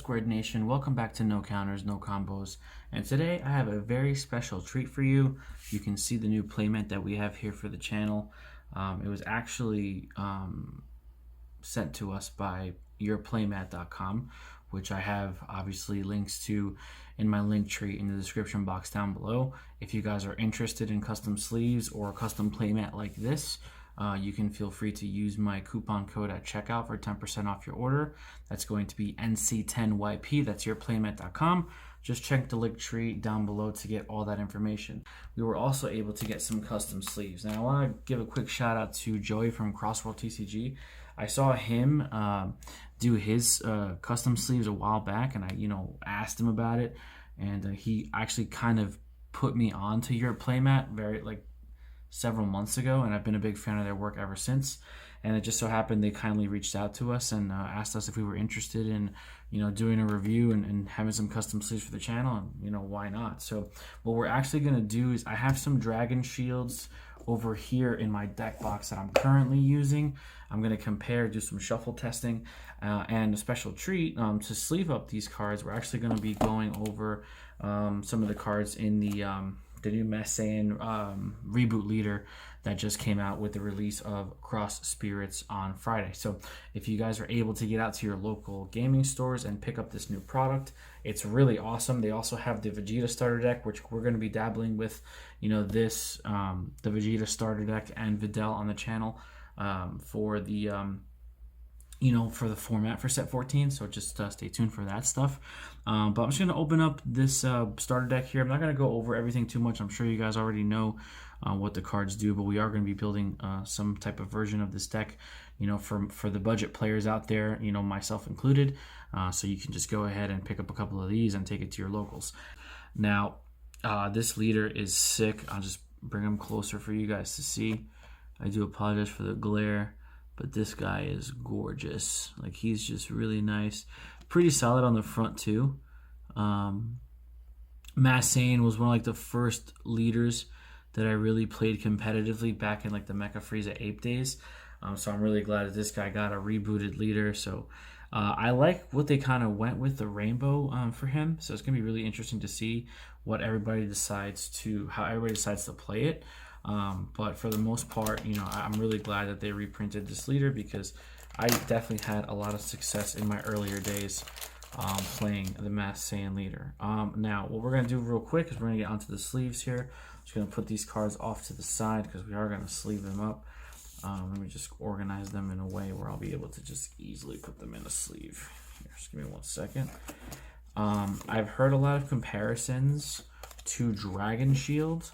Squared Nation? Welcome back to No Counters, No Combos. And today I have a very special treat for you. You can see the new playmat that we have here for the channel. It was actually sent to us by yourplaymat.com, which I have obviously links to in my link tree in the description box down below. If you guys are interested in custom sleeves or a custom playmat like this, you can feel free to use my coupon code at checkout for 10% off your order. That's going to be NC10YP. That's yourplaymat.com. Just check the link tree down below to get all that information. We were also able to get some custom sleeves. Now I want to give a quick shout out to Joey from Crossworld TCG. I saw him do his custom sleeves a while back, and I asked him about it, and he actually kind of put me on to your playmat several months ago, and I've been a big fan of their work ever since. And it just so happened they kindly reached out to us and asked us if we were interested in doing a review and having some custom sleeves for the channel, and why not. So what we're actually going to do is I have some dragon shields over here in my deck box that I'm currently using. I'm going to compare, do some shuffle testing, and a special treat to sleeve up these cards. We're actually going to be going over some of the cards in the new Messian reboot leader that just came out with the release of Cross Spirits on Friday. So if you guys are able to get out to your local gaming stores and pick up this new product, it's really awesome. They also have the Vegeta starter deck, which we're going to be dabbling with, the Vegeta starter deck and Videl on the channel for the for the format for set 14, so just stay tuned for that stuff. But I'm just going to open up this starter deck here. I'm not going to go over everything too much. I'm sure you guys already know what the cards do, but we are going to be building some type of version of this deck, for the budget players out there, myself included. So you can just go ahead and pick up a couple of these and take it to your locals. Now, this leader is sick. I'll just bring him closer for you guys to see. I do apologize for the glare, but this guy is gorgeous. Like, he's just really nice. Pretty solid on the front too. Massane was one of the first leaders that I really played competitively back in the Mecha Frieza Ape days. So I'm really glad that this guy got a rebooted leader. So I like what they kind of went with the rainbow for him. So it's gonna be really interesting to see how everybody decides to play it. But for the most part, I'm really glad that they reprinted this leader, because I definitely had a lot of success in my earlier days playing the Mass Saiyan leader. Now, what we're going to do real quick is we're going to get onto the sleeves here. I'm just going to put these cards off to the side because we are going to sleeve them up. Let me just organize them in a way where I'll be able to just easily put them in a sleeve. Here, just give me 1 second. I've heard a lot of comparisons to Dragon Shield,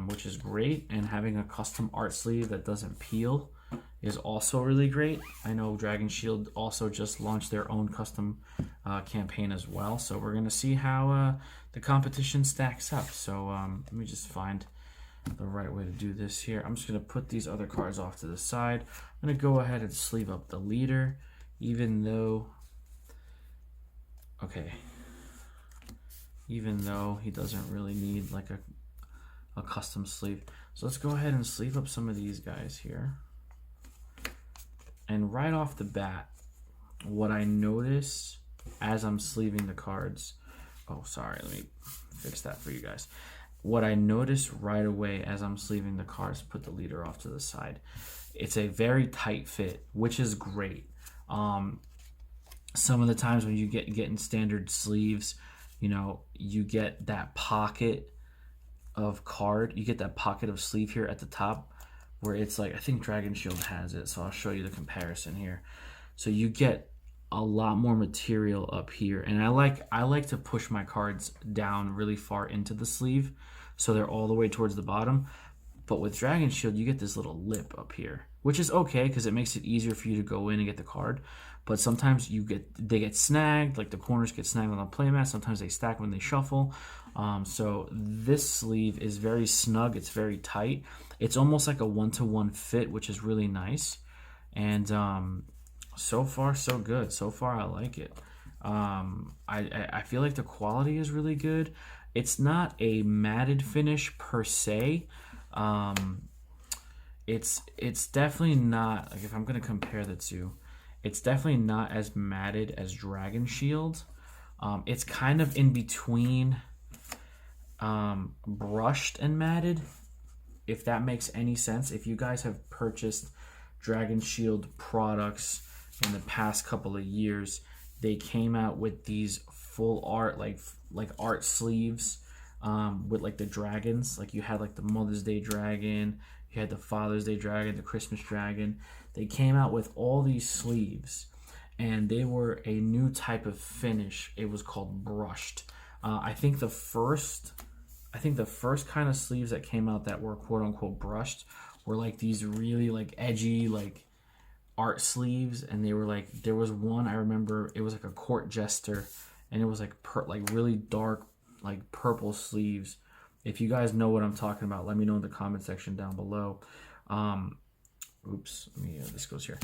which is great, and having a custom art sleeve that doesn't peel is also really great. I know Dragon Shield also just launched their own custom campaign as well, so we're going to see how the competition stacks up. So let me just find the right way to do this here. I'm just going to put these other cards off to the side. I'm going to go ahead and sleeve up the leader, even though he doesn't really need a custom sleeve. So let's go ahead and sleeve up some of these guys here. And right off the bat, what I notice as I'm sleeving the cards, let me fix that for you guys. What I notice right away as I'm sleeving the cards, put the leader off to the side, it's a very tight fit, which is great. Some of the times when you get in standard sleeves, you get that pocket of card, you get that pocket of sleeve here at the top where it's I think Dragon Shield has it, so I'll show you the comparison here. So you get a lot more material up here, and I like to push my cards down really far into the sleeve so they're all the way towards the bottom. But with Dragon Shield, you get this little lip up here, which is okay because it makes it easier for you to go in and get the card. But sometimes they get snagged, the corners get snagged on the playmat. Sometimes they stack when they shuffle. So this sleeve is very snug. It's very tight. It's almost like a one-to-one fit, which is really nice. And so far, so good. So far, I like it. I feel like the quality is really good. It's not a matted finish per se. It's definitely not, if I'm going to compare the two, It's definitely not as matted as Dragon Shield. It's kind of in between brushed and matted, if that makes any sense. If you guys have purchased Dragon Shield products in the past couple of years, they came out with these full art, like art sleeves, with like the dragons. Like you had like the Mother's Day dragon, you had the Father's Day dragon, the Christmas dragon. They came out with all these sleeves, and they were a new type of finish. It was called brushed. I think the first kind of sleeves that came out that were quote unquote brushed were like these really like edgy like art sleeves, and they were like, there was one I remember, it was like a court jester, and it was like really dark like purple sleeves. If you guys know what I'm talking about, let me know in the comment section down below. Oops, let me this goes here.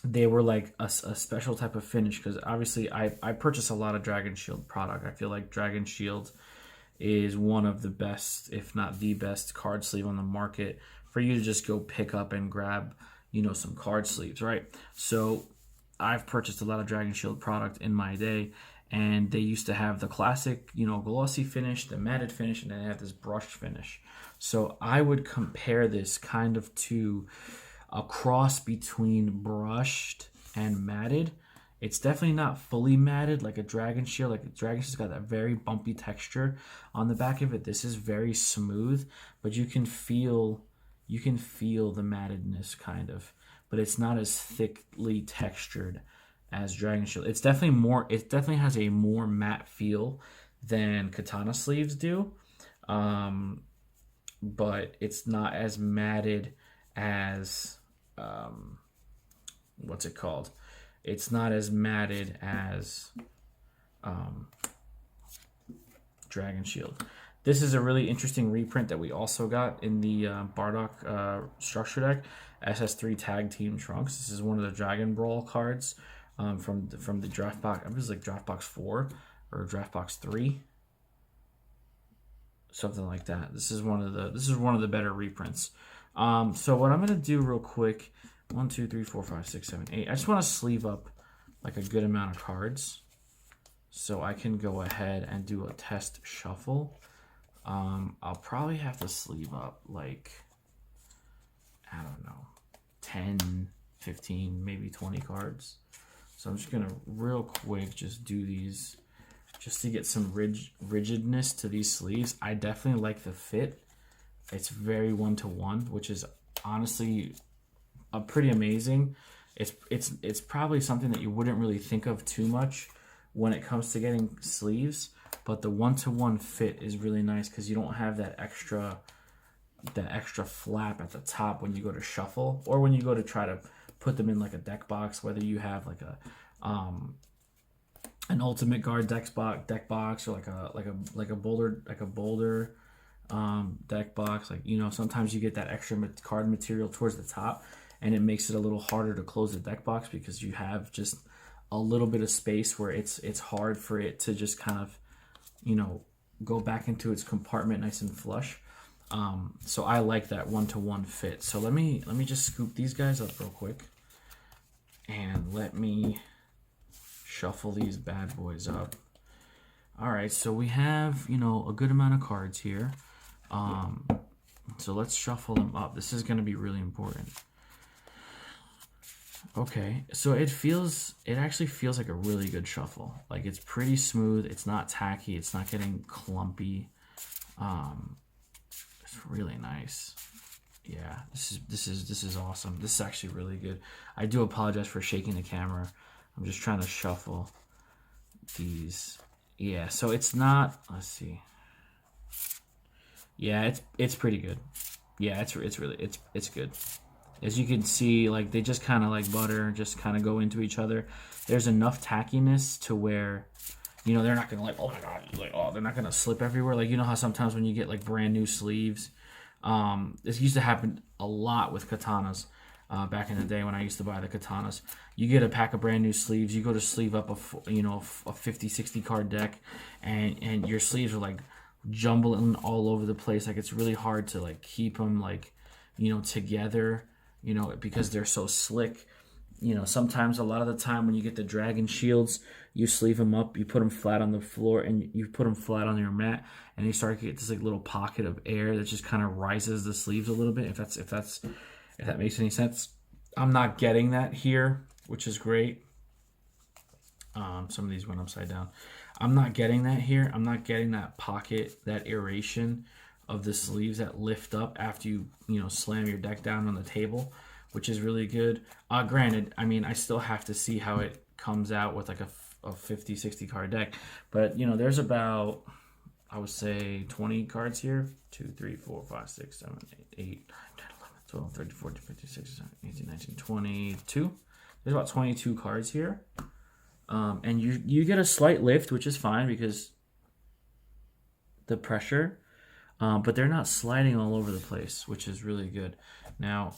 They were like a special type of finish, because obviously I purchased a lot of Dragon Shield product. I feel like Dragon Shield is one of the best, if not the best, card sleeve on the market for you to just go pick up and grab, you know, some card sleeves, right? So I've purchased a lot of Dragon Shield product in my day, and they used to have the classic, you know, glossy finish, the matted finish, and then they had this brushed finish. So I would compare this kind of to a cross between brushed and matted. It's definitely not fully matted like a Dragon Shield. Like a Dragon Shield's got that very bumpy texture on the back of it. This is very smooth, but you can feel the mattedness kind of, but it's not as thickly textured as Dragon Shield. It definitely has a more matte feel than Katana sleeves do, but it's not as matted as what's it called? It's not as matted as Dragon Shield. This is a really interesting reprint that we also got in the Bardock structure deck, SS3 Tag Team Trunks. This is one of the Dragon Brawl cards from the draft box. I think it was like draft box 4 or draft box 3, something like that. This is one of the better reprints. So what I'm gonna do real quick, 1, 2, 3, 4, 5, 6, 7, 8. I just want to sleeve up like a good amount of cards, so I can go ahead and do a test shuffle. I'll probably have to sleeve up like, I don't know, 10, 15, maybe 20 cards. So I'm just gonna real quick just do these just to get some rigidness to these sleeves. I definitely like the fit. It's very one-to-one, which is honestly pretty amazing. It's probably something that you wouldn't really think of too much when it comes to getting sleeves, but the one-to-one fit is really nice because you don't have that extra flap at the top when you go to shuffle, or when you go to try to put them in like a deck box, whether you have like a an ultimate guard deck box, or like a boulder deck box. Like, you know, sometimes you get that extra card material towards the top, and it makes it a little harder to close the deck box because you have just a little bit of space where it's hard for it to just kind of, you know, go back into its compartment nice and flush. So I like that one-to-one fit. So let me just scoop these guys up real quick, and let me shuffle these bad boys up. All right, so we have, you know, a good amount of cards here. So let's shuffle them up. This is going to be really important. Okay, so it actually feels like a really good shuffle. Like, it's pretty smooth. It's not tacky. It's not getting clumpy. It's really nice. Yeah, this is awesome. This is actually really good. I do apologize for shaking the camera. I'm just trying to shuffle these. Yeah, so it's not, let's see. Yeah, it's pretty good. Yeah, it's good. As you can see, like, they just kind of like butter, just kind of go into each other. There's enough tackiness to where, you know, they're not gonna like, oh my god, like, oh, they're not gonna slip everywhere. Like, you know how sometimes when you get like brand new sleeves, this used to happen a lot with katanas. Back in the day when I used to buy the katanas, you get a pack of brand new sleeves, you go to sleeve up a 50-60 card deck, and your sleeves are like jumbling all over the place. Like, it's really hard to like keep them like, you know, together, you know, because they're so slick. You know, sometimes a lot of the time when you get the dragon shields, you sleeve them up, you put them flat on the floor, and you put them flat on your mat, and you start to get this like little pocket of air that just kind of rises the sleeves a little bit. If that makes any sense. I'm not getting that here, which is great. Some of these went upside down. I'm not getting that here. I'm not getting that pocket, that aeration of the sleeves that lift up after you slam your deck down on the table, which is really good. Granted, I mean, I still have to see how it comes out with like a 50, 60 card deck. But, there's about, I would say, 20 cards here. 2, 3, 4, 5, 6, 7, 8, 9, 10, 11, 12, 13, 14, 15, 16, 17, 18, 19, 22. There's about 22 cards here. And you get a slight lift, which is fine because the pressure, but they're not sliding all over the place, which is really good. Now,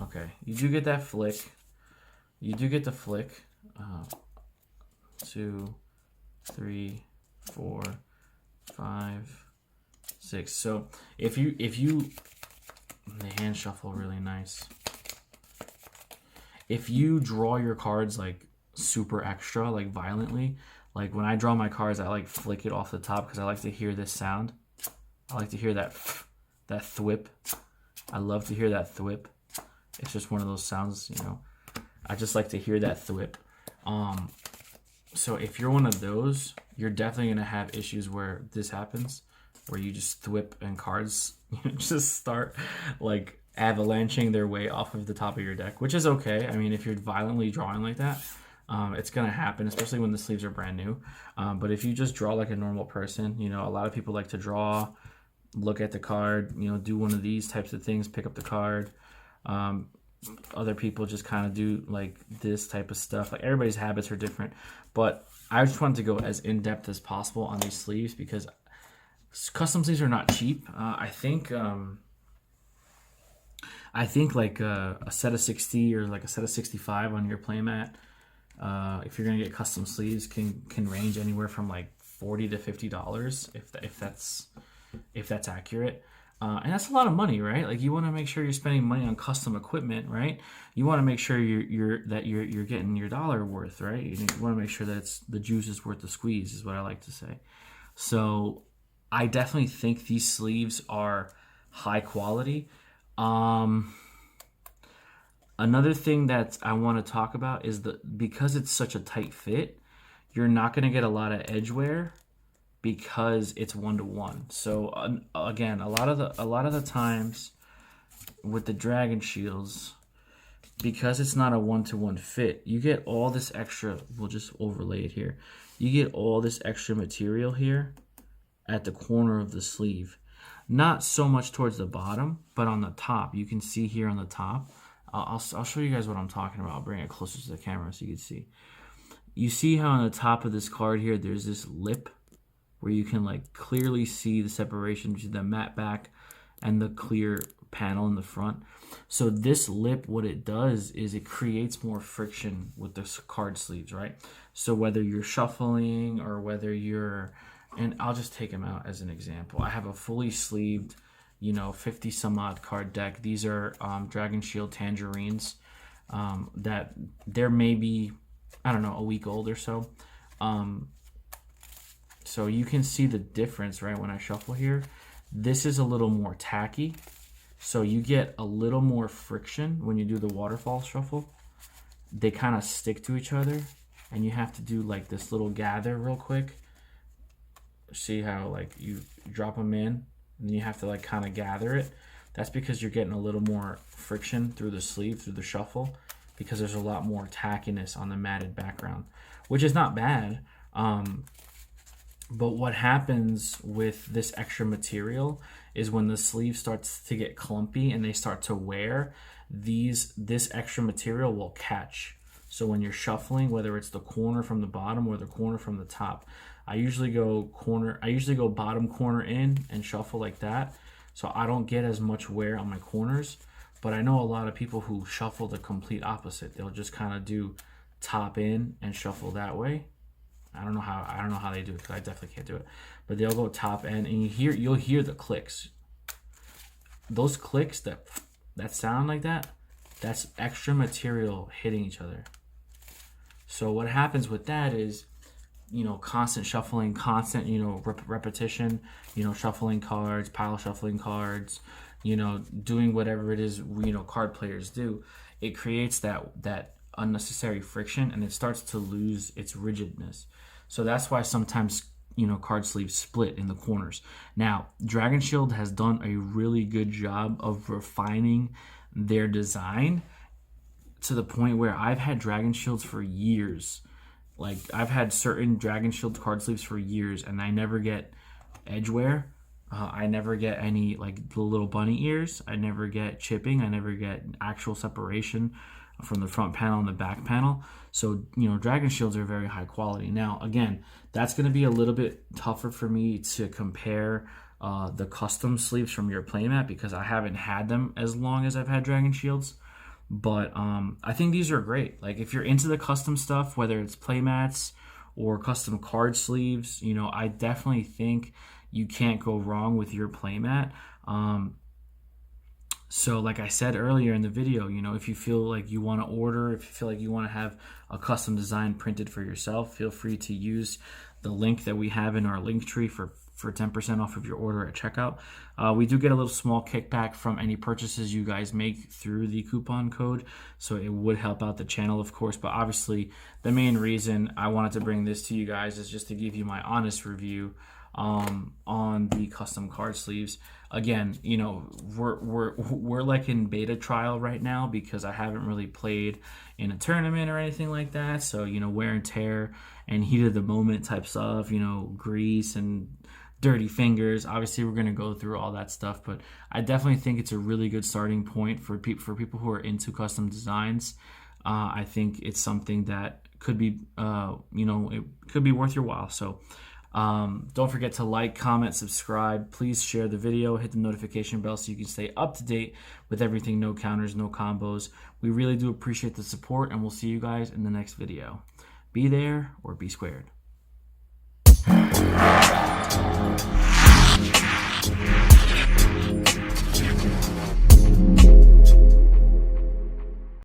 okay, you do get that flick. You do get the flick. 2, 3, 4, 5, 6. So if you the hand shuffle really nice. If you draw your cards like super extra, like violently, like when I draw my cards, I like flick it off the top because I like to hear this sound. I like to hear that thwip. I love to hear that thwip. It's just one of those sounds, I just like to hear that thwip. So if you're one of those, you're definitely gonna have issues where this happens, where you just thwip and cards just start like avalanching their way off of the top of your deck, which is okay. I mean, if you're violently drawing like that, it's gonna happen, especially when the sleeves are brand new. But if you just draw like a normal person, a lot of people like to draw, look at the card, do one of these types of things, pick up the card. Other people just kind of do like this type of stuff. Like everybody's habits are different, but I just wanted to go as in depth as possible on these sleeves because custom sleeves are not cheap. I think like a set of 60 or like a set of 65 on your playmat, if you're gonna get custom sleeves, can range anywhere from like $40 to $50 if that's accurate. And that's a lot of money, right? Like you want to make sure you're spending money on custom equipment, right? You want to make sure you're getting your dollar worth, right? You want to make sure that the juice is worth the squeeze, is what I like to say. So I definitely think these sleeves are high quality. Another thing that I want to talk about is because it's such a tight fit, you're not going to get a lot of edge wear because it's 1-to-1. So again, a lot of the times with the dragon shields, because it's not a 1-to-1 fit, you get all this extra. We'll just overlay it here. You get all this extra material here at the corner of the sleeve. Not so much towards the bottom, but on the top. You can see here on the top. I'll show you guys what I'm talking about. I'll bring it closer to the camera so you can see. You see how on the top of this card here, there's this lip where you can like clearly see the separation between the matte back and the clear panel in the front. So this lip, what it does is it creates more friction with the card sleeves, right? So whether you're shuffling or whether and I'll just take them out as an example. I have a fully sleeved, 50 some odd card deck. These are Dragon Shield Tangerines that they're maybe, I don't know, a week old or so. So you can see the difference, right, when I shuffle here. This is a little more tacky. So you get a little more friction when you do the waterfall shuffle. They kind of stick to each other. And you have to do like this little gather real quick. See how like you drop them in and then you have to like kind of gather it. That's because you're getting a little more friction through the sleeve, through the shuffle, because there's a lot more tackiness on the matted background, which is not bad. But what happens with this extra material is when the sleeve starts to get clumpy and they start to wear, this extra material will catch. So when you're shuffling, whether it's the corner from the bottom or the corner from the top, I usually go bottom corner in and shuffle like that. So I don't get as much wear on my corners. But I know a lot of people who shuffle the complete opposite. They'll just kind of do top in and shuffle that way. I don't know how they do it because I definitely can't do it. But they'll go top end and you'll hear the clicks. Those clicks that sound like that, That's extra material hitting each other. So what happens with that is, constant shuffling, constant, repetition, shuffling cards, pile shuffling cards, doing whatever it is, card players do. It creates that unnecessary friction, and it starts to lose its rigidness. So that's why sometimes, card sleeves split in the corners. Now, Dragon Shield has done a really good job of refining their design to the point where I've had Dragon Shields for years. Like, I've had certain Dragon Shield card sleeves for years, and I never get edge wear. I never get any, like, the little bunny ears. I never get chipping. I never get actual separation from the front panel and the back panel. So, Dragon Shields are very high quality. Now, again, that's going to be a little bit tougher for me to compare the custom sleeves from your playmat, because I haven't had them as long as I've had Dragon Shields. But I think these are great. Like, if you're into the custom stuff, whether it's playmats or custom card sleeves, I definitely think you can't go wrong with your playmat. So like I said earlier in the video, if you feel like you want to order, if you feel like you want to have a custom design printed for yourself, feel free to use the link that we have in our LinkTree for 10% off of your order at checkout. We do get a little small kickback from any purchases you guys make through the coupon code, so it would help out the channel, of course. But obviously, the main reason I wanted to bring this to you guys is just to give you my honest review on the custom card sleeves. Again, we're like in beta trial right now, because I haven't really played in a tournament or anything like that. So, wear and tear and heat of the moment type stuff, grease and dirty fingers. Obviously, we're going to go through all that stuff, but I definitely think it's a really good starting point for people who are into custom designs. I think it's something that could be, it could be worth your while. So, don't forget to like, comment, subscribe. Please share the video, hit the notification bell so you can stay up to date with everything No Counters, No Combos. We really do appreciate the support, and we'll see you guys in the next video. Be there or be squared.